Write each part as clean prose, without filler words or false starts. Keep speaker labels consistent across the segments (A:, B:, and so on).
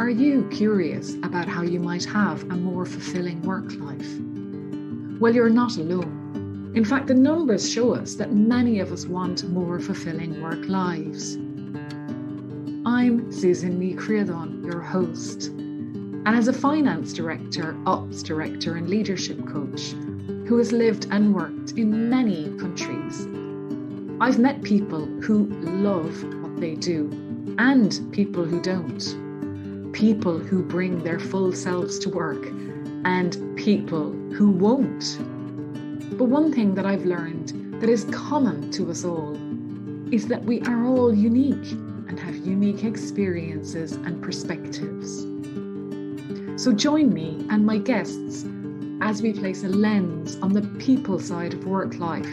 A: Are you curious about how you might have a more fulfilling work life? Well, you're not alone. In fact, the numbers show us that many of us want more fulfilling work lives. I'm Susan Ní Creadán, your host, and as a finance director, ops director and leadership coach who has lived and worked in many countries, I've met people who love what they do and people who don't. People who bring their full selves to work and people who won't. But one thing that I've learned that is common to us all is that we are all unique and have unique experiences and perspectives. So join me and my guests as we place a lens on the people side of work life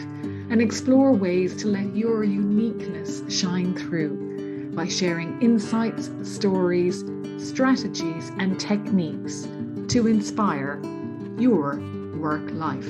A: and explore ways to let your uniqueness shine through by sharing insights, stories, strategies and techniques to inspire your work life.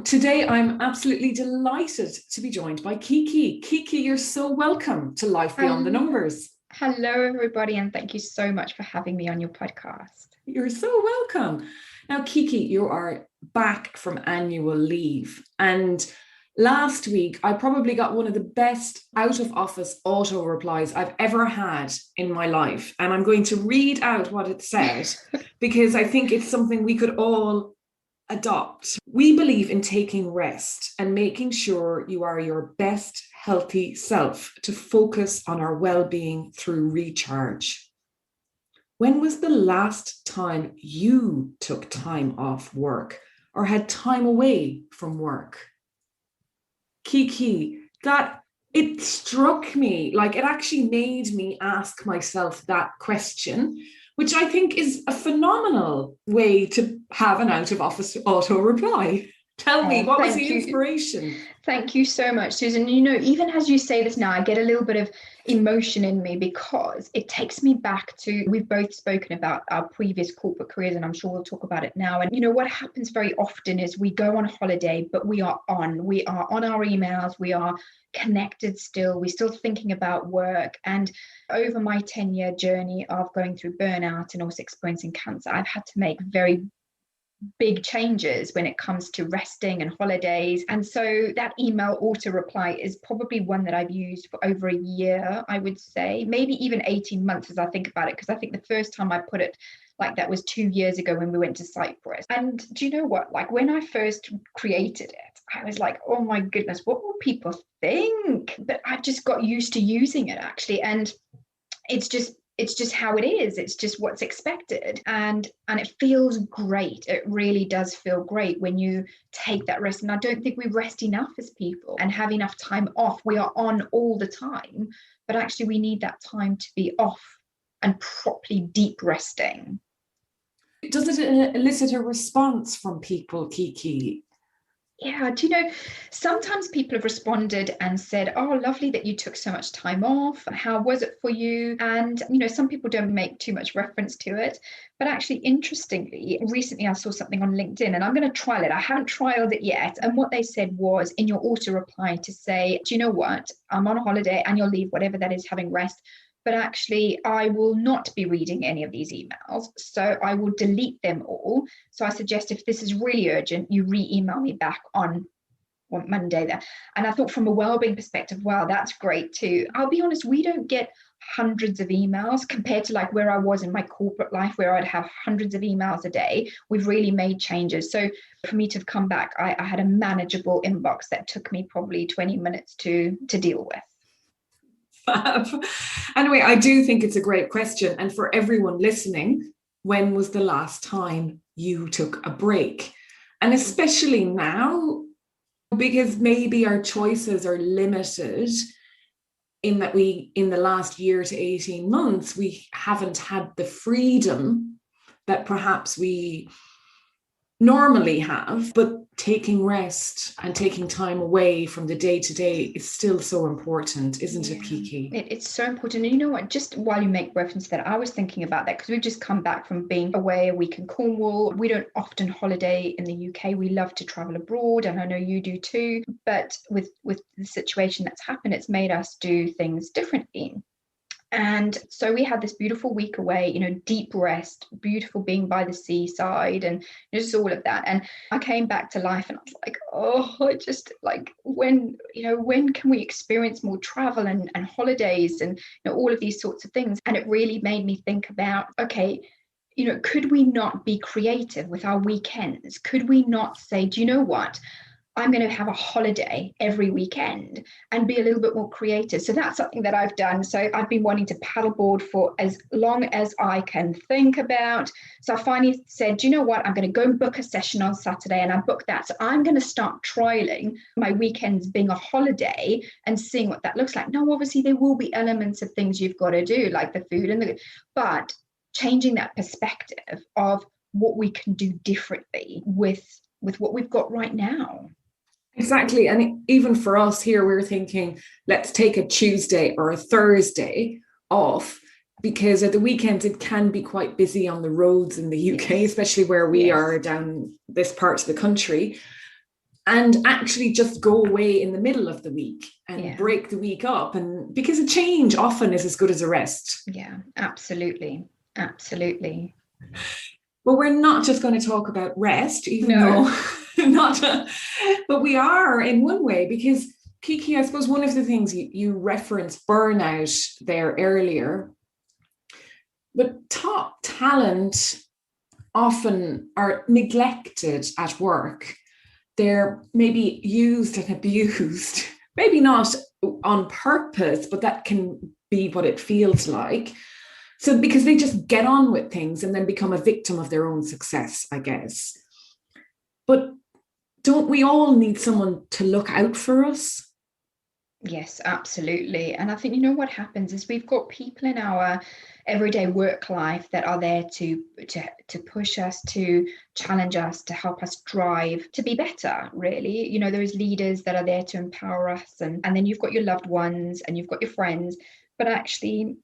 A: Today, I'm absolutely delighted to be joined by Kiki. Kiki, you're so welcome to Life Beyond the Numbers.
B: Hello, everybody, and thank you so much for having me on your podcast.
A: You're so welcome. Now, Kiki, you are back from annual leave, and last week, I probably got one of the best out-of-office auto replies I've ever had in my life. And I'm going to read out what it said because I think it's something we could all adopt. We believe in taking rest and making sure you are your best healthy self to focus on our well-being through recharge. When was the last time you took time off work or had time away from work? Kiki, that it struck me, like it actually made me ask myself that question, which I think is a phenomenal way to have an out-of-office auto reply. Tell me, what was the inspiration?
B: Thank you so much, Susan. You know, even as you say this now, I get a little bit of emotion in me because it takes me back to, we've both spoken about our previous corporate careers, and I'm sure we'll talk about it now. And, you know, what happens very often is we go on holiday, but we are on our emails, we are connected still, we're still thinking about work. And over my 10-year journey of going through burnout and also experiencing cancer, I've had to make very big changes when it comes to resting and holidays. And so that email auto reply is probably one that I've used for over a year, I would say, maybe even 18 months as I think about it, because I think the first time I put it like that was 2 years ago when we went to Cyprus. And do you know what? Like when I first created it, I was like, oh my goodness, what will people think? But I've just got used to using it actually. And it's just how it is. It's just what's expected. And it feels great. It really does feel great when you take that rest. And I don't think we rest enough as people and have enough time off. We are on all the time, but actually we need that time to be off and properly deep resting.
A: Does it elicit a response from people, Kiki?
B: Yeah, do you know, sometimes people have responded and said, oh, lovely that you took so much time off. How was it for you? And, you know, some people don't make too much reference to it. But actually, interestingly, recently I saw something on LinkedIn and I'm going to trial it. I haven't trialed it yet. And what they said was in your auto reply to say, do you know what? I'm on a holiday, annual leave, whatever that is, having rest. But actually, I will not be reading any of these emails. So I will delete them all. So I suggest if this is really urgent, you re-email me back on Monday there. And I thought from a wellbeing perspective, wow, that's great too. I'll be honest, we don't get hundreds of emails compared to like where I was in my corporate life where I'd have hundreds of emails a day. We've really made changes. So for me to have come back, I had a manageable inbox that took me probably 20 minutes to deal with.
A: Anyway, I do think it's a great question. And for everyone listening, when was the last time you took a break? And especially now, because maybe our choices are limited in that in the last year to 18 months, we haven't had the freedom that perhaps we normally have. But taking rest and taking time away from the day to day is still so important, isn't it, Kiki?
B: It's so important. And you know what, just while you make reference to that, I was thinking about that because we've just come back from being away a week in Cornwall. We don't often holiday in the UK. We love to travel abroad, and I know you do too. But with the situation that's happened, it's made us do things differently. And so we had this beautiful week away, deep rest, beautiful being by the seaside, and just all of that. And I came back to life and I was like, oh, just like when can we experience more travel and holidays and all of these sorts of things? And it really made me think about, okay, could we not be creative with our weekends? Could we not say, do you know what? I'm going to have a holiday every weekend and be a little bit more creative. So that's something that I've done. So I've been wanting to paddleboard for as long as I can think about. So I finally said, do you know what? I'm going to go and book a session on Saturday, and I booked that. So I'm going to start trialing my weekends being a holiday and seeing what that looks like. Now, obviously, there will be elements of things you've got to do, like the food but changing that perspective of what we can do differently with what we've got right now.
A: Exactly. And even for us here, we're thinking, let's take a Tuesday or a Thursday off, because at the weekends it can be quite busy on the roads in the UK, especially where we are down this part of the country. And actually just go away in the middle of the week and break the week up. And because a change often is as good as a rest.
B: Yeah, absolutely. Absolutely.
A: But we're not just going to talk about rest, even though but we are in one way, because Kiki, I suppose one of the things you referenced burnout there earlier, but top talent often are neglected at work. They're maybe used and abused, maybe not on purpose, but that can be what it feels like. So because they just get on with things and then become a victim of their own success, I guess. But don't we all need someone to look out for us?
B: Yes, absolutely. And I think, what happens is we've got people in our everyday work life that are there to push us, to challenge us, to help us drive to be better, really. There is leaders that are there to empower us. And then you've got your loved ones and you've got your friends. But actually,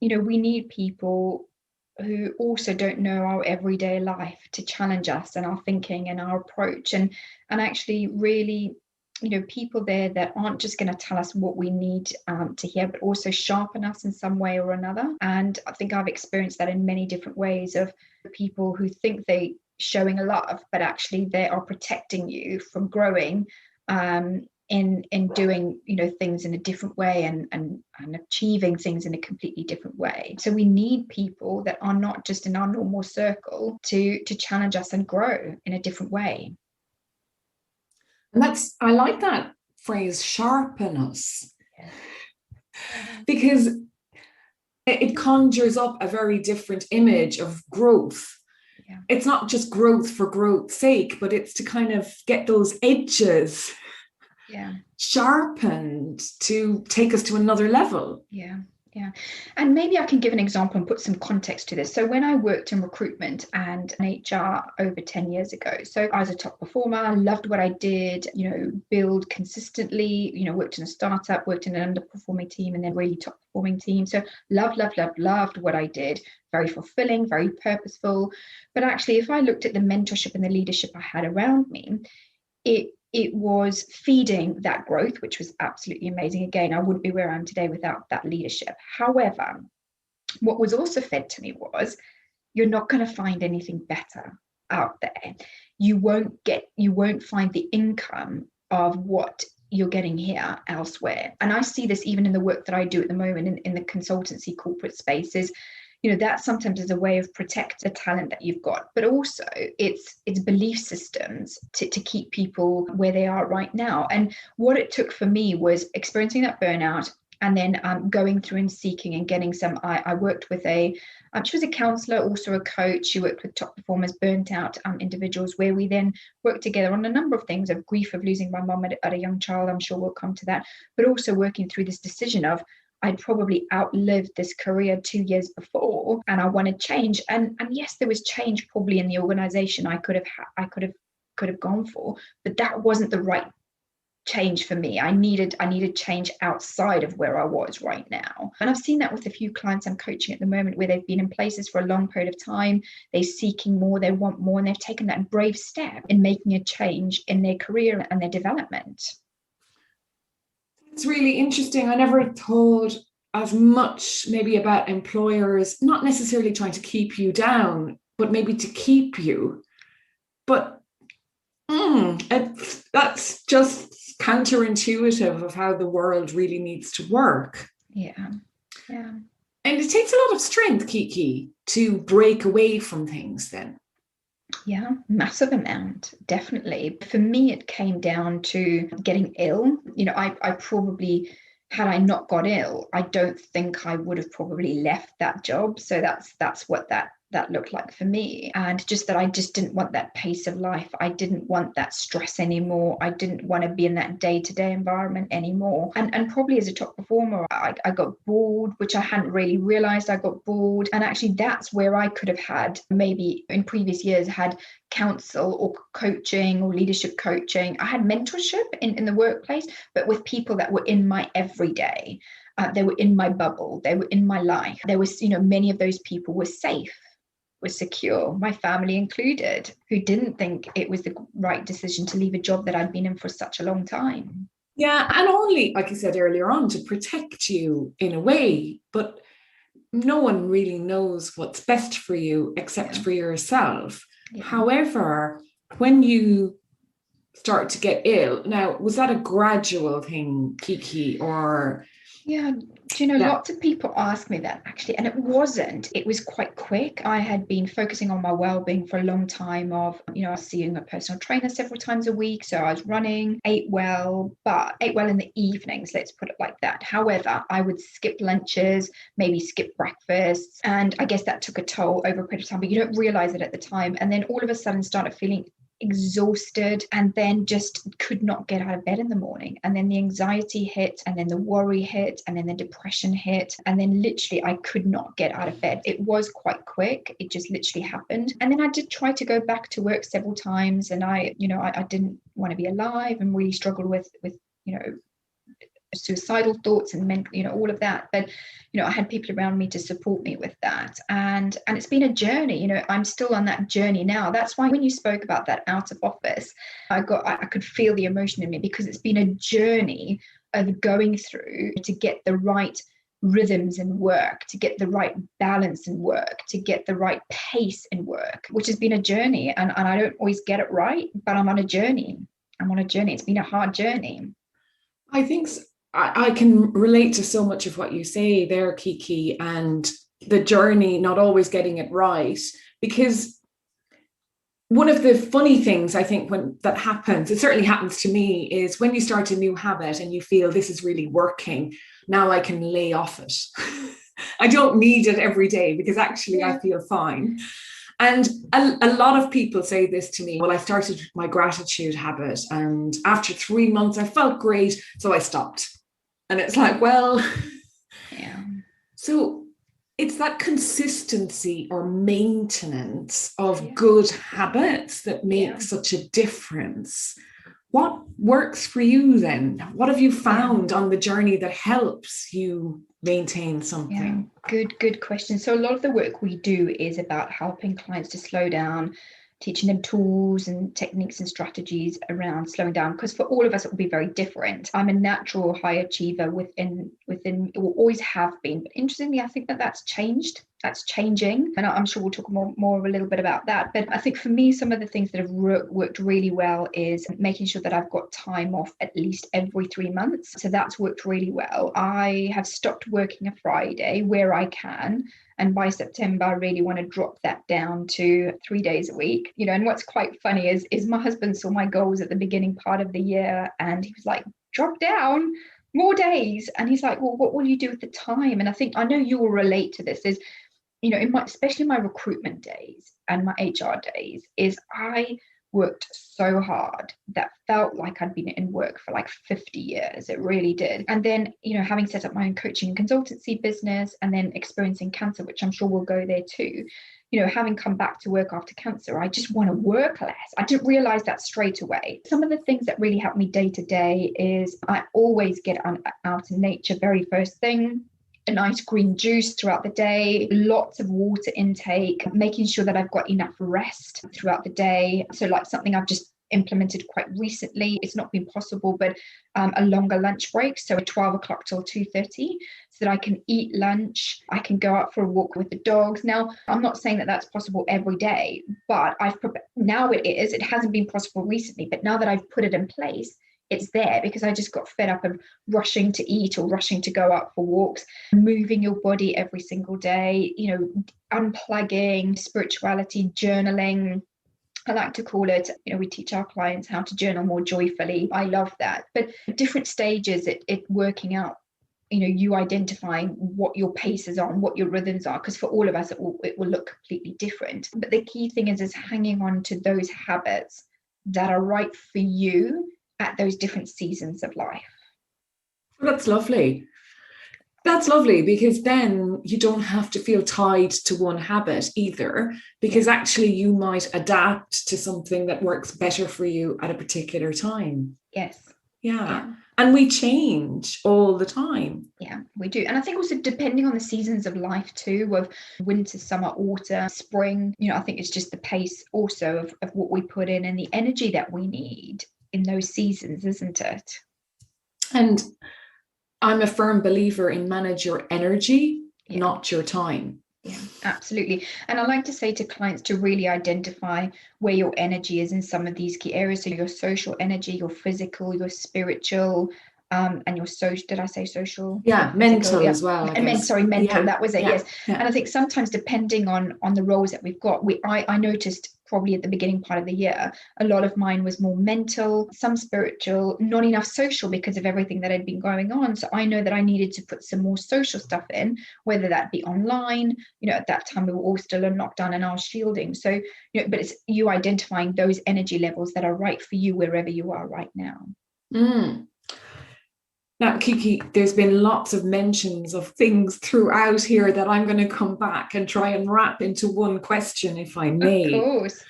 B: we need people who also don't know our everyday life to challenge us and our thinking and our approach, and actually really, people there that aren't just going to tell us what we need to hear, but also sharpen us in some way or another. And I think I've experienced that in many different ways, of people who think they showing a love, but actually they are protecting you from growing in doing things in a different way and achieving things in a completely different way. So we need people that are not just in our normal circle to challenge us and grow in a different way.
A: And I like that phrase, sharpen us, because it conjures up a very different image of growth. Yeah. It's not just growth for growth's sake, but it's to kind of get those edges sharpened to take us to another level.
B: Yeah. And maybe I can give an example and put some context to this. So when I worked in recruitment and HR over 10 years ago, so I was a top performer, loved what I did, build consistently, worked in a startup, worked in an underperforming team, and then really top performing team. So loved what I did. Very fulfilling, very purposeful. But actually, if I looked at the mentorship and the leadership I had around me, it was feeding that growth, which was absolutely amazing. Again, I wouldn't be where I am today without that leadership. However, what was also fed to me was, you're not going to find anything better out there. You won't find the income of what you're getting here elsewhere. And I see this even in the work that I do at the moment in the consultancy corporate spaces. That sometimes is a way of protect the talent that you've got, but also it's belief systems to keep people where they are right now. And what it took for me was experiencing that burnout, and then going through and seeking and getting some. I worked with she was a counselor, also a coach. She worked with top performers, burnt out individuals, where we then worked together on a number of things, of grief of losing my mum at a young child. I'm sure we'll come to that, but also working through this decision of, I'd probably outlived this career 2 years before, and I wanted change. And yes, there was change probably in the organization I could have could have gone for, but that wasn't the right change for me. I needed change outside of where I was right now. And I've seen that with a few clients I'm coaching at the moment, where they've been in places for a long period of time, they're seeking more, they want more, and they've taken that brave step in making a change in their career and their development.
C: It's really interesting. I never thought as much maybe about employers not necessarily trying to keep you down, but maybe to keep you. But that's just counterintuitive of how the world really needs to work.
B: Yeah.
C: And it takes a lot of strength, Kiki, to break away from things then.
B: Yeah, massive amount, definitely. For me, it came down to getting ill. I probably, had I not got ill, I don't think I would have probably left that job. So that's what that looked like for me. And just that I just didn't want that pace of life. I didn't want that stress anymore. I didn't want to be in that day-to-day environment anymore. And probably as a top performer, I got bored, which I hadn't really realized I got bored. And actually that's where I could have had, maybe in previous years, had counsel or coaching or leadership coaching. I had mentorship in the workplace, but with people that were in my everyday. They were in my bubble. They were in my life. There was, many of those people were safe, were secure, my family included, who didn't think it was the right decision to leave a job that I'd been in for such a long time.
C: Yeah, and only, like you said earlier on, to protect you in a way, but no one really knows what's best for you except for yourself. Yeah. However, when you start to get ill, now, was that a gradual thing, Kiki, or...
B: Yeah, lots of people ask me that actually, and it wasn't. It was quite quick. I had been focusing on my well-being for a long time I was seeing a personal trainer several times a week. So I was running, ate well in the evenings, let's put it like that. However, I would skip lunches, maybe skip breakfasts. And I guess that took a toll over a period of time, but you don't realize it at the time. And then all of a sudden started feeling exhausted, and then just could not get out of bed in the morning. And then the anxiety hit, and then the worry hit, and then the depression hit, and then literally I could not get out of bed. It was quite quick. It just literally happened. And then I did try to go back to work several times, and I didn't want to be alive and really struggled with suicidal thoughts and all of that. But I had people around me to support me with that, and it's been a journey. I'm still on that journey now. That's why when you spoke about that out of office, I could feel the emotion in me, because it's been a journey of going through to get the right rhythms in work, to get the right balance in work, to get the right pace in work, which has been a journey. And I don't always get it right, but I'm on a journey. It's been a hard journey.
C: I think I can relate to so much of what you say there, Kiki, and the journey, not always getting it right. Because one of the funny things I think when that happens, it certainly happens to me, is when you start a new habit and you feel this is really working, now I can lay off it. I don't need it every day because actually I feel fine. And a lot of people say this to me. Well, I started my gratitude habit, and after 3 months I felt great, so I stopped. And it's like, well,
B: yeah.
C: So it's that consistency or maintenance of good habits that makes such a difference. What works for you then? What have you found on the journey that helps you maintain something?
B: Good question. So a lot of the work we do is about helping clients to slow down, teaching them tools and techniques and strategies around slowing down, because for all of us it will be very different. I'm a natural high achiever within or always have been, but interestingly I think that's changed. That's changing, and I'm sure we'll talk more a little bit about that. But I think for me, some of the things that have worked really well is making sure that I've got time off at least every 3 months. So that's worked really well. I have stopped working a Friday where I can, and by September I really want to drop that down to 3 days a week. And what's quite funny is my husband saw my goals at the beginning part of the year, and he was like, drop down more days. And he's like, well, what will you do with the time? And I know you will relate to this, is especially my recruitment days and my HR days, is I worked so hard that felt like I'd been in work for like 50 years. It really did. And then, having set up my own coaching and consultancy business, and then experiencing cancer, which I'm sure we'll go there too, having come back to work after cancer, I just want to work less. I didn't realize that straight away. Some of the things that really help me day to day is I always get out in nature very first thing. A nice green juice throughout the day, lots of water intake, making sure that I've got enough rest throughout the day. So like something I've just implemented quite recently, it's not been possible, but a longer lunch break, so 12 o'clock till 2:30, so that I can eat lunch, I can go out for a walk with the dogs. Now, I'm not saying that that's possible every day, but now it hasn't been possible recently, but now that I've put it in place, it's there, because I just got fed up of rushing to eat or rushing to go out for walks. Moving your body every single day, unplugging, spirituality, journaling. I like to call it, we teach our clients how to journal more joyfully. I love that. But different stages, it working out, you identifying what your pace is on, what your rhythms are, because for all of us, it will look completely different. But the key thing is hanging on to those habits that are right for you at those different seasons of life.
C: That's lovely. That's lovely, because then you don't have to feel tied to one habit either, because actually you might adapt to something that works better for you at a particular time.
B: Yes.
C: Yeah. And we change all the time.
B: Yeah, we do. And I think also depending on the seasons of life too, of winter, summer, autumn, spring, I think it's just the pace also of what we put in and the energy that we need in those seasons, isn't it?
C: And I'm a firm believer in manage your energy, not your time.
B: Yeah, absolutely. And I like to say to clients to really identify where your energy is in some of these key areas. So your social energy, your physical, your spiritual, and your social, did I say social?
C: Yeah, mental as well.
B: And mental, that was it, yes.
C: Yeah.
B: And I think sometimes depending on the roles that we've got, I noticed probably at the beginning part of the year, a lot of mine was more mental, some spiritual, not enough social because of everything that had been going on. So I know that I needed to put some more social stuff in, whether that be online, at that time we were all still in lockdown and I was shielding. So, but it's you identifying those energy levels that are right for you wherever you are right now.
C: Now, Kiki, there's been lots of mentions of things throughout here that I'm going to come back and try and wrap into one question, if I may.
B: Of course.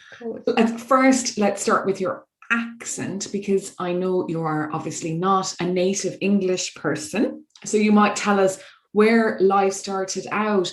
C: First, let's start with your accent, because I know you are obviously not a native English person. So you might tell us where life started out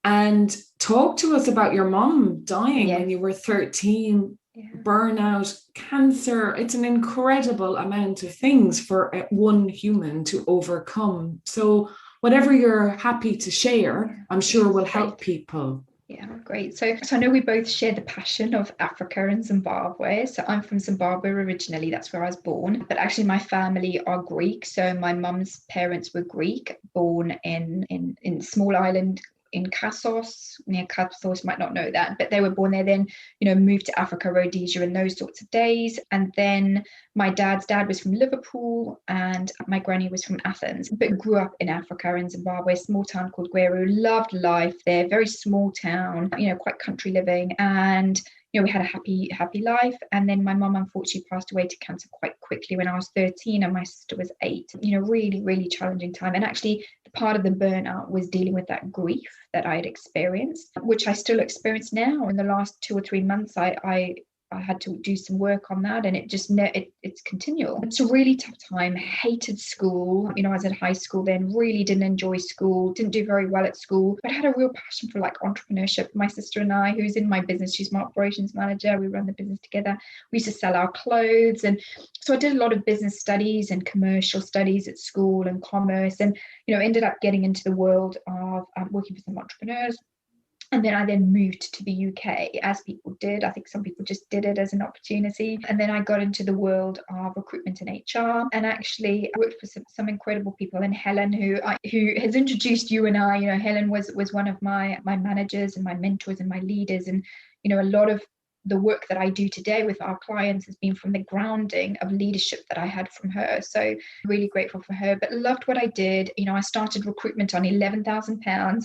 C: and talk to us about your mum dying when you were 13. Burnout, cancer, it's an incredible amount of things for one human to overcome. So whatever you're happy to share, I'm sure will help people.
B: Yeah, great. So I know we both share the passion of Africa and Zimbabwe. So I'm from Zimbabwe originally, that's where I was born. But actually my family are Greek. So my mum's parents were Greek, born in small island in Kassos, near Kassos, might not know that, but they were born there, then, moved to Africa, Rhodesia in those sorts of days. And then my dad's dad was from Liverpool and my granny was from Athens, but grew up in Africa, in Zimbabwe, a small town called Gweru, loved life there, very small town, quite country living. And we had a happy life. And then my mum unfortunately passed away to cancer quite quickly when I was 13 and my sister was 8. Really, really challenging time. And actually part of the burnout was dealing with that grief that I had experienced, which I still experience now. In the last 2 or 3 months, I had to do some work on that, and it's continual. It's a really tough time. Hated school. I was at high school then, really didn't enjoy school, didn't do very well at school, but had a real passion for entrepreneurship. My sister and I, who's in my business, she's my operations manager, we run the business together. We used to sell our clothes, and so I did a lot of business studies and commercial studies at school and commerce, and ended up getting into the world of working for some entrepreneurs. And then I moved to the UK, as people did. I think some people just did it as an opportunity. And then I got into the world of recruitment and HR, and actually worked for some incredible people. And Helen, who has introduced you and I, Helen was one of my managers and my mentors and my leaders. And, a lot of the work that I do today with our clients has been from the grounding of leadership that I had from her. So really grateful for her, but loved what I did. I started recruitment on £11,000.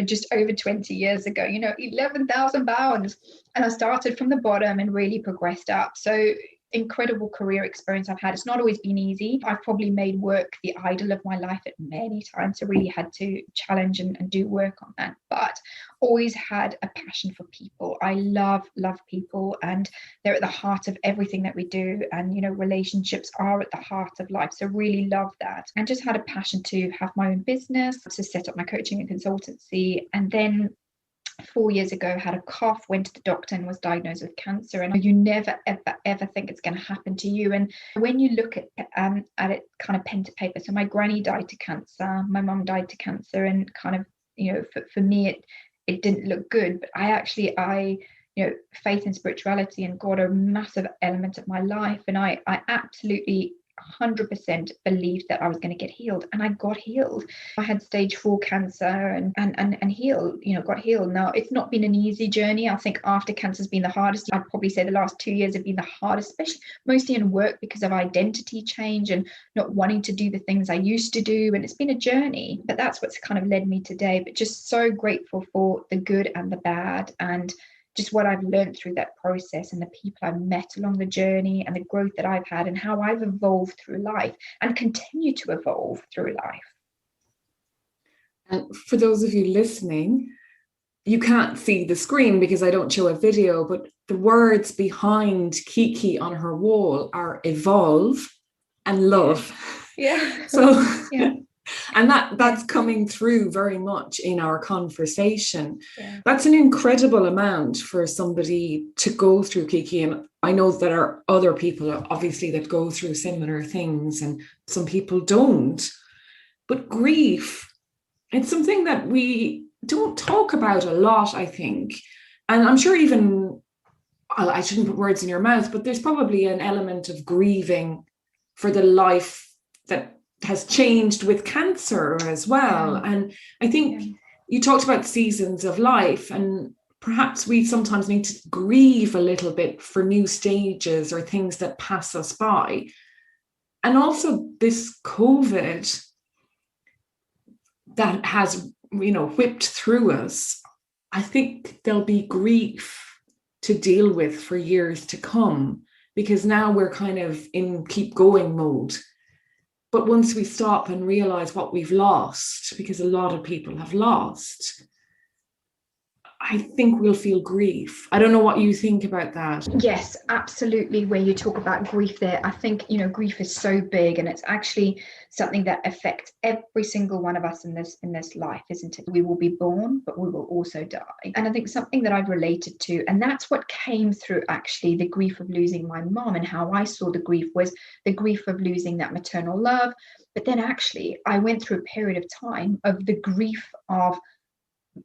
B: just over 20 years ago, 11,000 pounds. And I started from the bottom and really progressed up. So incredible career experience I've had. It's not always been easy. I've probably made work the idol of my life at many times. I really had to challenge and do work on that, but always had a passion for people. I love people, and they're at the heart of everything that we do. And, relationships are at the heart of life. So really love that. And just had a passion to have my own business, to set up my coaching and consultancy. And then 4 years ago, had a cough, went to the doctor and was diagnosed with cancer. And you never, ever think it's going to happen to you. And when you look at it kind of pen to paper, so my granny died to cancer, my mum died to cancer, and kind of, for me, it didn't look good. But I faith and spirituality and God are a massive element of my life. And I absolutely 100% believed that I was going to get healed, and I got healed. I had stage 4 cancer and got healed. Now, it's not been an easy journey. I think after cancer has been the hardest. I'd probably say the last 2 years have been the hardest, especially mostly in work, because of identity change and not wanting to do the things I used to do. And it's been a journey, but that's what's kind of led me today. But just so grateful for the good and the bad, and just what I've learned through that process, and the people I've met along the journey, and the growth that I've had, and how I've evolved through life and continue to evolve through life.
C: And for those of you listening, you can't see the screen because I don't show a video, but the words behind Kiki on her wall are evolve and love.
B: Yeah.
C: So
B: yeah.
C: And that's coming through very much in our conversation.
B: Yeah.
C: That's an incredible amount for somebody to go through, Kiki. And I know that there are other people, obviously, that go through similar things, and some people don't. But grief, it's something that we don't talk about a lot, I think. And I'm sure even, I shouldn't put words in your mouth, but there's probably an element of grieving for the life that has changed with cancer as well.
B: Yeah.
C: And I think you talked about seasons of life, and perhaps we sometimes need to grieve a little bit for new stages or things that pass us by. And also this COVID that has, whipped through us, I think there'll be grief to deal with for years to come, because now we're kind of in keep going mode. But once we stop and realize what we've lost, because a lot of people have lost, I think we'll feel grief. I don't know what you think about that.
B: Yes, absolutely. Where you talk about grief there, I think, grief is so big, and it's actually something that affects every single one of us in this life, isn't it? We will be born, but we will also die. And I think something that I've related to, and that's what came through actually the grief of losing my mom, and how I saw the grief was the grief of losing that maternal love. But then actually I went through a period of time of the grief of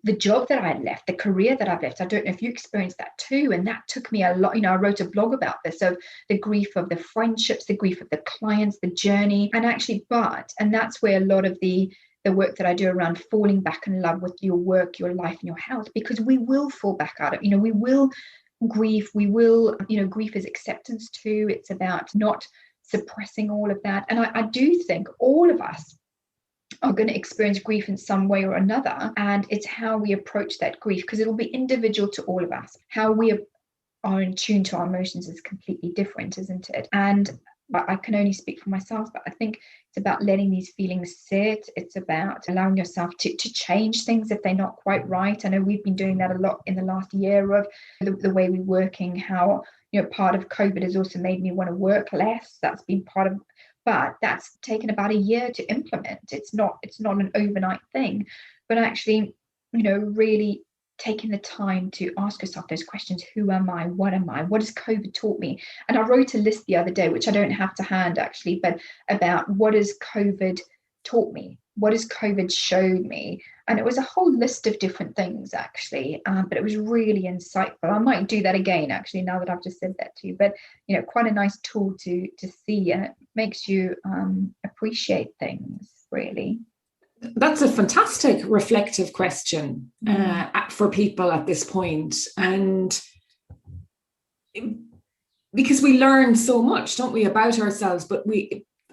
B: the job that I had left, the career that I've left. I don't know if you experienced that too. And that took me a lot. I wrote a blog about this, of the grief of the friendships, the grief of the clients, the journey. And actually, and that's where a lot of the work that I do around falling back in love with your work, your life, and your health, because we will fall back out of, we will grieve. We will, grief is acceptance too. It's about not suppressing all of that. And I do think all of us are going to experience grief in some way or another, and it's how we approach that grief, because it'll be individual to all of us. How we are in tune to our emotions is completely different, isn't it? And I can only speak for myself, but I think it's about letting these feelings sit. It's about allowing yourself to change things if they're not quite right. I know we've been doing that a lot in the last year, of the way we're working, how part of COVID has also made me want to work less. That's been part of, but that's taken about a year to implement. It's not an overnight thing, but actually, really taking the time to ask yourself those questions. Who am I? What am I? What has COVID taught me? And I wrote a list the other day, which I don't have to hand actually, but about what has COVID taught me? What has COVID showed me? And it was a whole list of different things actually, but it was really insightful. I might do that again actually, now that I've just said that to you. But quite a nice tool to see, and it makes you appreciate things really.
C: That's a fantastic reflective question for people at this point. And because we learn so much, don't we, about ourselves, but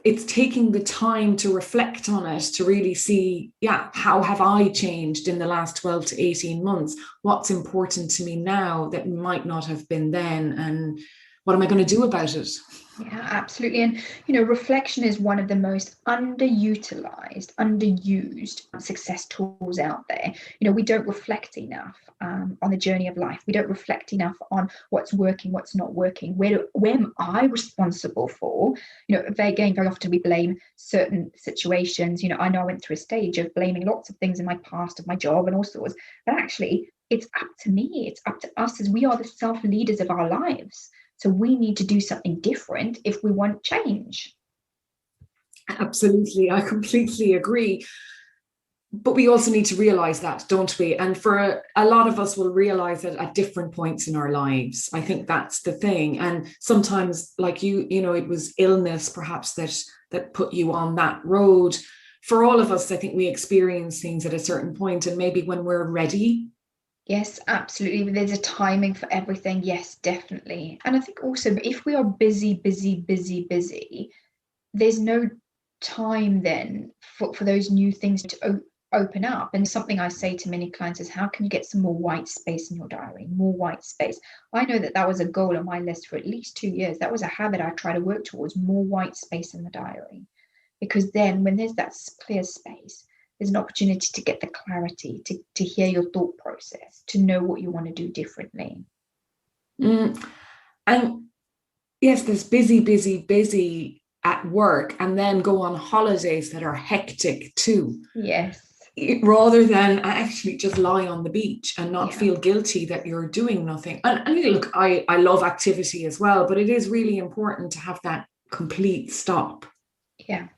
C: it's taking the time to reflect on it, to really see, how have I changed in the last 12 to 18 months? What's important to me now that might not have been then? And what am I going to do about it?
B: Yeah, absolutely. And, reflection is one of the most underutilized, underused success tools out there. We don't reflect enough on the journey of life. We don't reflect enough on what's working, what's not working. Where am I responsible for? Very often we blame certain situations. I know I went through a stage of blaming lots of things in my past, of my job and all sorts, but actually it's up to me. It's up to us, as we are the self-leaders of our lives. So we need to do something different if we want change.
C: Absolutely. I completely agree. But we also need to realize that, don't we? And for a lot of us will realize it at different points in our lives. I think that's the thing. And sometimes, like it was illness perhaps that put you on that road. For all of us, I think we experience things at a certain point, and maybe when we're ready.
B: Yes, absolutely. There's a timing for everything. Yes, definitely. And I think also, if we are busy, there's no time then for those new things to open up. And something I say to many clients is, how can you get some more white space in your diary? More white space. I know that was a goal on my list for at least 2 years. That was a habit I try to work towards, more white space in the diary. Because then when there's that clear space, there's an opportunity to get the clarity, to hear your thought process, to know what you want to do differently.
C: And yes, there's busy at work, and then go on holidays that are hectic too.
B: Yes.
C: Rather than actually just lie on the beach and not feel guilty that you're doing nothing. And look, I love activity as well, but it is really important to have that complete stop.
B: Yeah.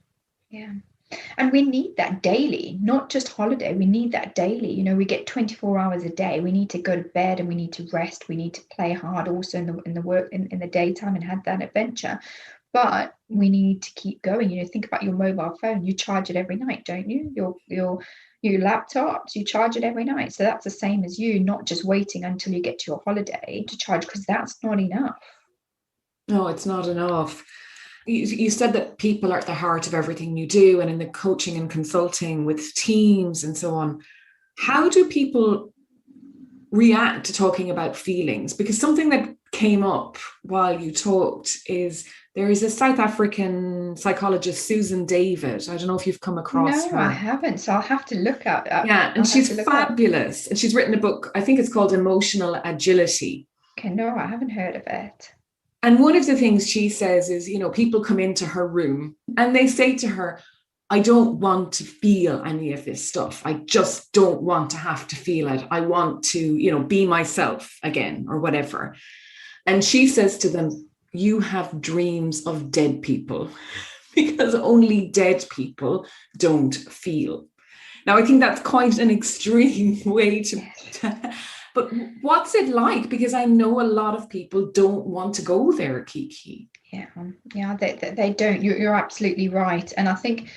B: And we need that daily, not just holiday. We need that daily. We get 24 hours a day. We need to go to bed and we need to rest. We need to play hard also in the work in the daytime and have that adventure. But we need to keep going. Think about your mobile phone. You charge it every night, don't you? Your laptops, you charge it every night. So that's the same as you, not just waiting until you get to your holiday to charge, because that's not enough.
C: No, it's not enough. You said that people are at the heart of everything you do, and in the coaching and consulting with teams and so on. How do people react to talking about feelings? Because something that came up while you talked is there is a South African psychologist, Susan David. I don't know if you've come across her.
B: No, I haven't. So I'll have to look up.
C: And she's fabulous. And she's written a book, I think it's called Emotional Agility.
B: Okay, no, I haven't heard of it.
C: And one of the things she says is, people come into her room and they say to her, I don't want to feel any of this stuff. I just don't want to have to feel it. I want to, be myself again or whatever. And she says to them, you have dreams of dead people because only dead people don't feel. Now, I think that's quite an extreme way to... But what's it like? Because I know a lot of people don't want to go there, Kiki.
B: Yeah, they don't. You're absolutely right. And I think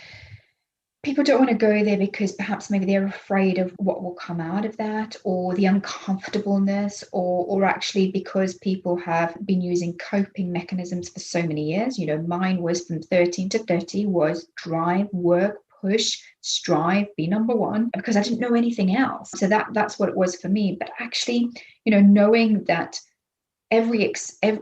B: people don't want to go there because perhaps maybe they're afraid of what will come out of that, or the uncomfortableness, or actually because people have been using coping mechanisms for so many years. Mine was from 13 to 30 was drive, work, push, strive, be number one, because I didn't know anything else. So that's what it was for me. But actually, knowing that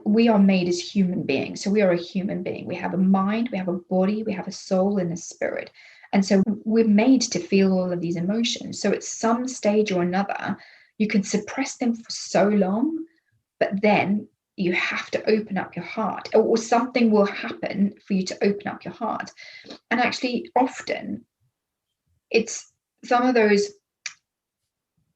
B: we are made as human beings. So we are a human being. We have a mind, we have a body, we have a soul and a spirit. And so we're made to feel all of these emotions. So at some stage or another, you can suppress them for so long, but then you have to open up your heart, or something will happen for you to open up your heart. And actually, often it's some of those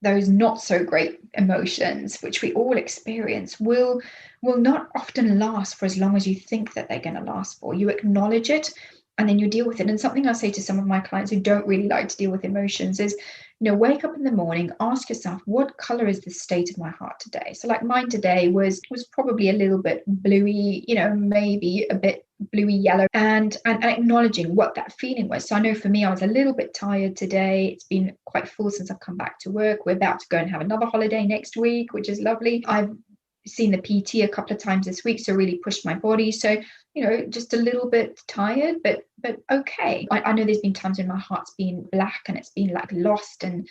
B: not so great emotions, which we all experience, will not often last for as long as you think that they're going to last for. You acknowledge it and then you deal with it. And something I say to some of my clients who don't really like to deal with emotions is, wake up in the morning, ask yourself, what color is the state of my heart today? So like mine today was probably a little bit bluey, maybe a bit bluey yellow, and acknowledging what that feeling was. So I know for me, I was a little bit tired today. It's been quite full since I've come back to work. We're about to go and have another holiday next week, which is lovely. I've seen the PT a couple of times this week, so really pushed my body. So, just a little bit tired, but okay. I know there's been times when my heart's been black and it's been like lost and,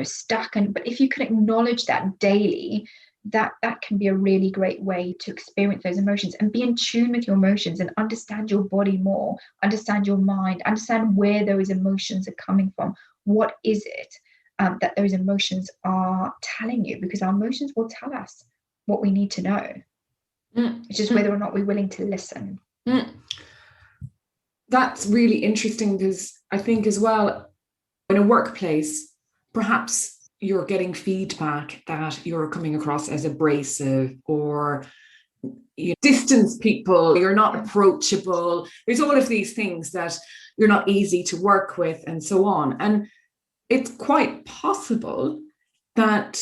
B: stuck. But if you can acknowledge that daily, that can be a really great way to experience those emotions and be in tune with your emotions and understand your body more, understand your mind, understand where those emotions are coming from. What is it that those emotions are telling you? Because our emotions will tell us what we need to know. It's just whether or not we're willing to listen.
C: That's really interesting, because I think as well, in a workplace, perhaps you're getting feedback that you're coming across as abrasive, or you distance people, you're not approachable. There's all of these things that you're not easy to work with and so on. And it's quite possible that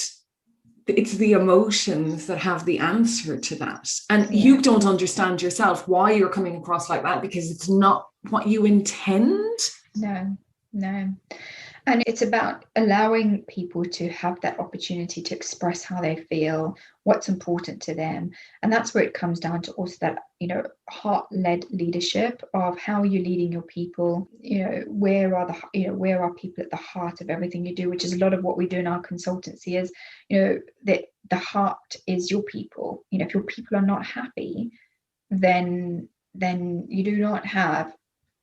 C: it's the emotions that have the answer to that. And you don't understand yourself why you're coming across like that, because it's not what you intend.
B: No. And it's about allowing people to have that opportunity to express how they feel, what's important to them. And that's where it comes down to also that, heart-led leadership of how are you leading your people? Where are people at the heart of everything you do, which is a lot of what we do in our consultancy is, that the heart is your people. If your people are not happy, then you do not have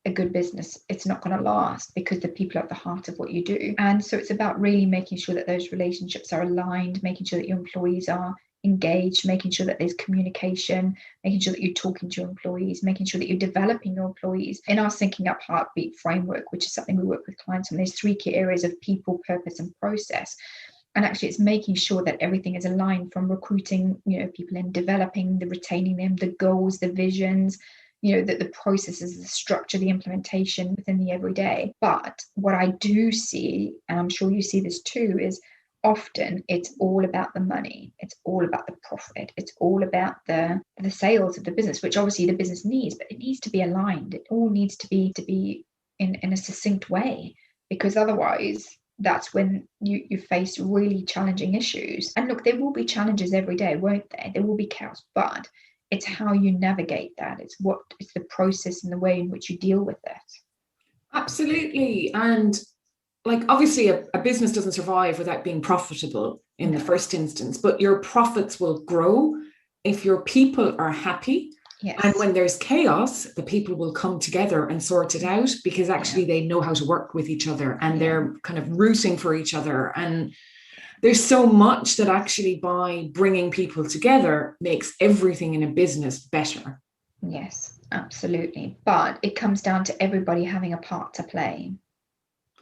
B: a good business. It's not going to last, because the people are at the heart of what you do. And so it's about really making sure that those relationships are aligned, making sure that your employees are engaged, making sure that there's communication, making sure that you're talking to your employees, making sure that you're developing your employees. In our Syncing Up Heartbeat framework, which is something we work with clients on, there's 3 key areas of people, purpose, and process. And actually it's making sure that everything is aligned, from recruiting, people, and developing, the retaining them, the goals, the visions, that the processes, the structure, the implementation within the everyday. But what I do see, and I'm sure you see this too, is often it's all about the money. It's all about the profit. It's all about the sales of the business, which obviously the business needs, but it needs to be aligned. It all needs to be in a succinct way, because otherwise that's when you face really challenging issues. And look, there will be challenges every day, won't there? There will be chaos, but it's how you navigate that. It's the process and the way in which you deal with it.
C: Absolutely. And obviously a business doesn't survive without being profitable in the first instance, but your profits will grow if your people are happy. Yes. And when there's chaos, the people will come together and sort it out, because actually they know how to work with each other, and they're kind of rooting for each other. And there's so much that actually by bringing people together makes everything in a business better.
B: Yes, absolutely. But it comes down to everybody having a part to play.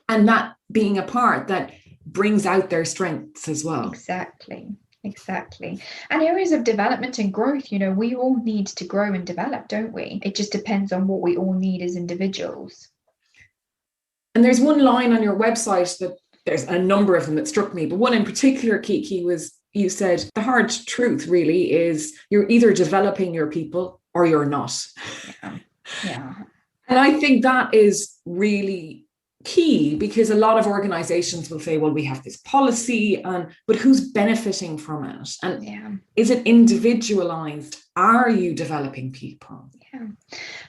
C: And that being a part that brings out their strengths as well.
B: Exactly. And areas of development and growth, we all need to grow and develop, don't we? It just depends on what we all need as individuals.
C: And there's one line on your website that, there's a number of them that struck me, but one in particular, Kiki, was you said the hard truth really is you're either developing your people or you're not.
B: Yeah.
C: And I think that is really key, because a lot of organizations will say, well, we have this policy, but who's benefiting from it? And is it individualized? Are you developing people?
B: Yeah.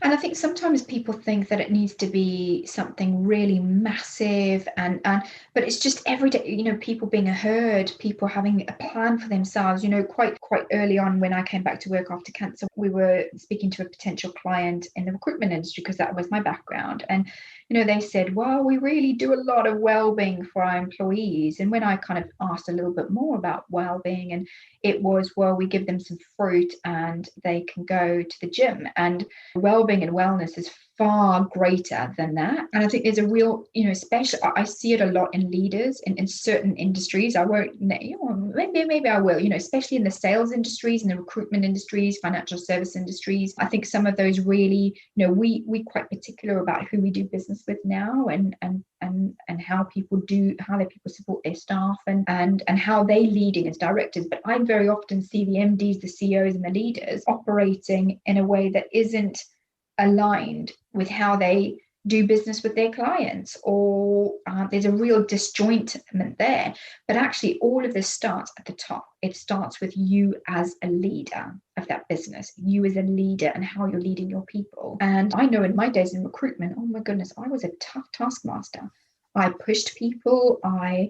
B: And I think sometimes people think that it needs to be something really massive but it's just every day, people being heard, people having a plan for themselves. Quite early on, when I came back to work after cancer, we were speaking to a potential client in the recruitment industry, because that was my background. And they said, well, we really do a lot of well-being for our employees. And when I kind of asked a little bit more about well-being, and it was, well, we give them some fruit and they can go to the gym. And well-being and wellness is far greater than that. And I think there's a real, especially I see it a lot in leaders in certain industries. I won't, maybe I will, especially in the sales industries, in the recruitment industries, financial service industries. I think some of those really, we quite particular about who we do business with now, and how their people support their staff, and how they leading as directors. But I very often see the MDs, the CEOs, and the leaders operating in a way that isn't aligned with how they do business with their clients, or there's a real disjointment there. But actually, all of this starts at the top. It starts with you as a leader of that business, you as a leader, and how you're leading your people. And I know in my days in recruitment, oh my goodness, I was a tough taskmaster. I pushed people.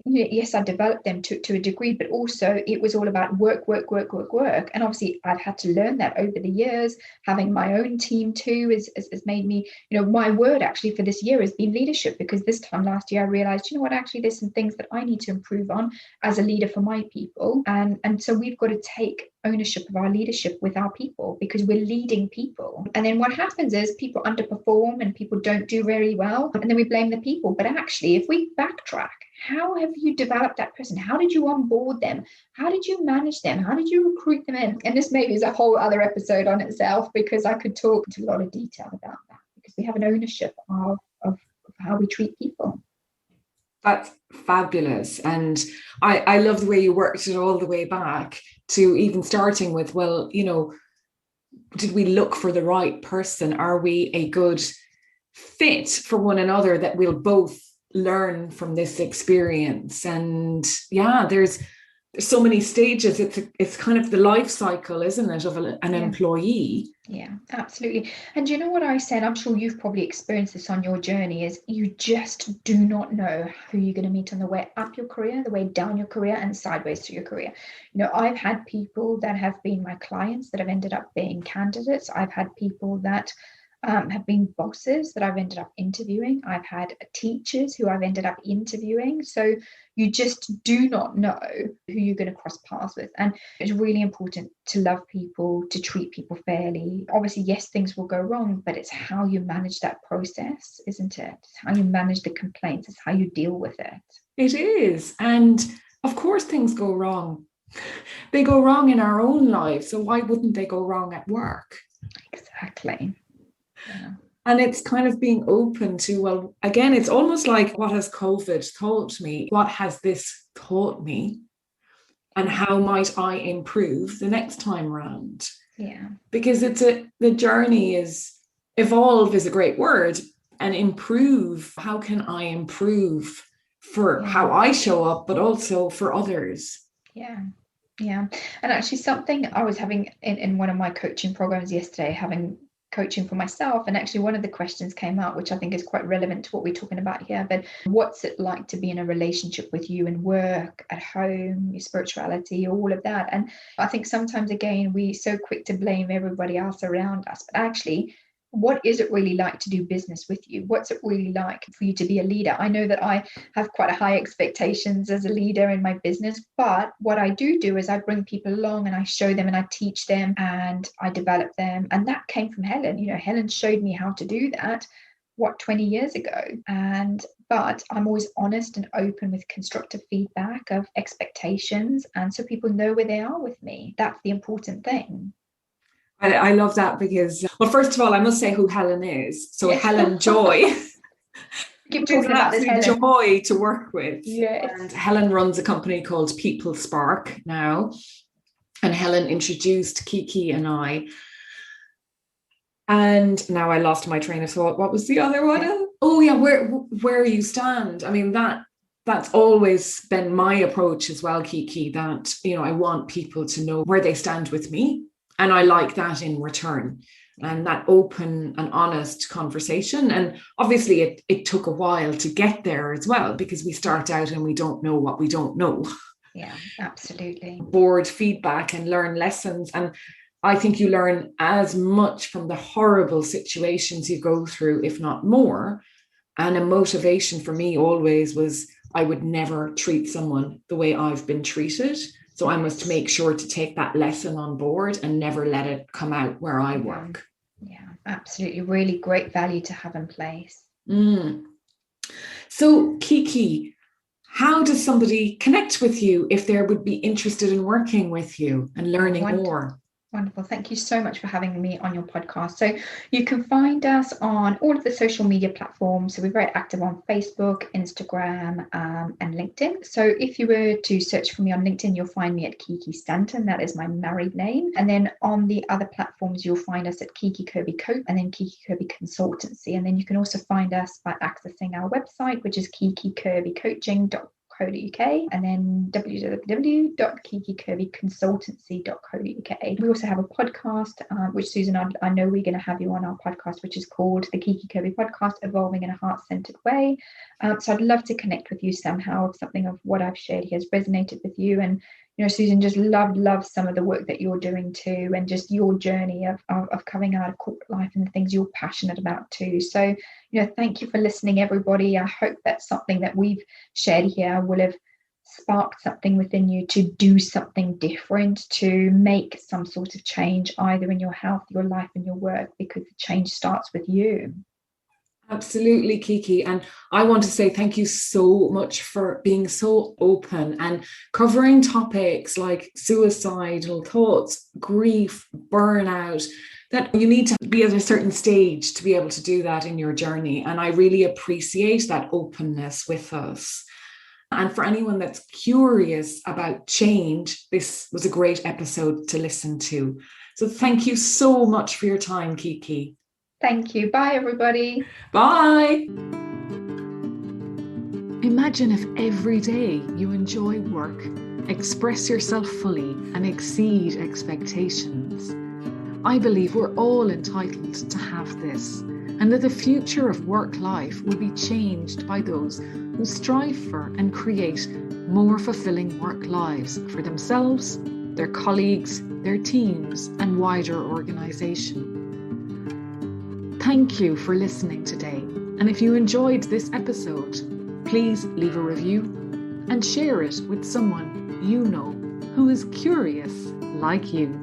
B: Yes, I developed them to a degree, but also it was all about work. And obviously I've had to learn that over the years. Having my own team too has made me, my word actually for this year has been leadership, because this time last year I realized, actually there's some things that I need to improve on as a leader for my people. And so we've got to take ownership of our leadership with our people, because we're leading people. And then what happens is people underperform and people don't do very well, and then we blame the people. But actually, if we backtrack, how have you developed that person? How did you onboard them? How did you manage them? How did you recruit them in? And this maybe is a whole other episode on itself, because I could talk to a lot of detail about that, because we have an ownership of how we treat people.
C: That's fabulous. And I love the way you worked it all the way back to even starting with, well, did we look for the right person? Are we a good fit for one another, that we'll both learn from this experience? And yeah, there's so many stages. It's kind of the life cycle, isn't it, of an employee?
B: Yeah, absolutely. And you know what I said, I'm sure you've probably experienced this on your journey, is you just do not know who you're going to meet on the way up your career, the way down your career, and sideways through your career. I've had people that have been my clients that have ended up being candidates. I've had people that have been bosses that I've ended up interviewing. I've had teachers who I've ended up interviewing. So you just do not know who you're going to cross paths with. And it's really important to love people, to treat people fairly. Obviously, yes, things will go wrong, but it's how you manage that process, isn't it? It's how you manage the complaints. It's how you deal with it.
C: It is. And of course, things go wrong. They go wrong in our own lives. So why wouldn't they go wrong at work?
B: Exactly. Yeah.
C: And it's kind of being open to, well, again, it's almost like, what has COVID taught me? What has this taught me? And how might I improve the next time round?
B: Yeah.
C: Because the journey is, evolve is a great word, and improve. How can I improve for how I show up, but also for others?
B: Yeah. Yeah. And actually something I was having in one of my coaching programs yesterday, having coaching for myself, and actually one of the questions came out, which I think is quite relevant to what we're talking about here. But what's it like to be in a relationship with you in work, at home, your spirituality, all of that? And I think sometimes, again, we're so quick to blame everybody else around us, but actually, what is it really like to do business with you? What's it really like for you to be a leader? I know that I have quite a high expectations as a leader in my business, but what I do is I bring people along and I show them and I teach them and I develop them. And that came from Helen. Helen showed me how to do that, 20 years ago. But I'm always honest and open with constructive feedback of expectations. And so people know where they are with me. That's the important thing.
C: I love that, because, well, first of all, I must say who Helen is. So
B: yes.
C: Helen Joy.
B: Keep talking about this, Helen.
C: Joy to work with.
B: Yes.
C: And Helen runs a company called People Spark now. And Helen introduced Kiki and I. And now I lost my train of thought. What was the other one? Oh yeah, where you stand. I mean, that's always been my approach as well, Kiki, that, I want people to know where they stand with me. And I like that in return, and that open and honest conversation. And obviously it took a while to get there as well, because we start out and we don't know what we don't know.
B: Yeah, absolutely.
C: Board feedback and learn lessons. And I think you learn as much from the horrible situations you go through, if not more. And a motivation for me always was, I would never treat someone the way I've been treated. So I must make sure to take that lesson on board and never let it come out where I work.
B: Yeah, absolutely. Really great value to have in place.
C: So Kiki, how does somebody connect with you if they would be interested in working with you and learning more?
B: Wonderful. Thank you so much for having me on your podcast. So you can find us on all of the social media platforms. So we're very active on Facebook, Instagram, and LinkedIn. So if you were to search for me on LinkedIn, you'll find me at Kiki Stanton. That is my married name. And then on the other platforms, you'll find us at Kiki Kirby Coach and then Kiki Kirby Consultancy. And then you can also find us by accessing our website, which is kikikirbycoaching.co.uk, and then www.kikikirbyconsultancy.co.uk. We also have a podcast, which Susan, I know we're going to have you on our podcast, which is called the Kiki Kirby Podcast, Evolving in a Heart-Centered Way. So I'd love to connect with you somehow if something of what I've shared here has resonated with you. And Susan, just love some of the work that you're doing too, and just your journey of coming out of corporate life and the things you're passionate about too. So, thank you for listening, everybody. I hope that something that we've shared here will have sparked something within you to do something different, to make some sort of change, either in your health, your life, and your work, because the change starts with you.
C: Absolutely, Kiki. And I want to say thank you so much for being so open and covering topics like suicidal thoughts, grief, burnout, that you need to be at a certain stage to be able to do that in your journey. And I really appreciate that openness with us. And for anyone that's curious about change, this was a great episode to listen to. So thank you so much for your time, Kiki.
B: Thank you. Bye, everybody.
C: Bye.
A: Imagine if every day you enjoy work, express yourself fully, and exceed expectations. I believe we're all entitled to have this, and that the future of work life will be changed by those who strive for and create more fulfilling work lives for themselves, their colleagues, their teams, and wider organisation. Thank you for listening today, and if you enjoyed this episode, please leave a review and share it with someone you know who is curious like you.